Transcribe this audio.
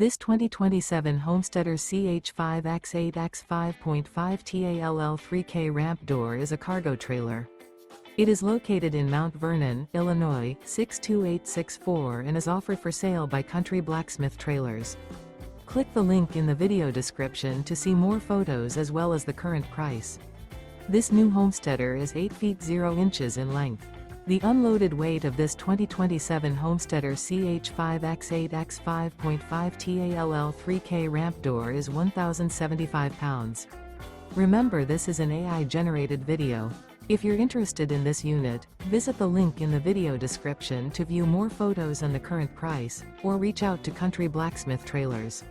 This 2027 Homesteader CH5X8X 5.5 TALL 3K ramp door is a cargo trailer. It is located in Mount Vernon, Illinois, 62864 and is offered for sale by Country Blacksmith Trailers. Click the link in the video description to see more photos as well as the current price. This new Homesteader is 8 feet 0 inches in length. The unloaded weight of this 2027 Homesteader CH5X8X 5.5 TALL 3K ramp door is 1,075 pounds. Remember, this is an AI-generated video. If you're interested in this unit, visit the link in the video description to view more photos and the current price, or reach out to Country Blacksmith Trailers.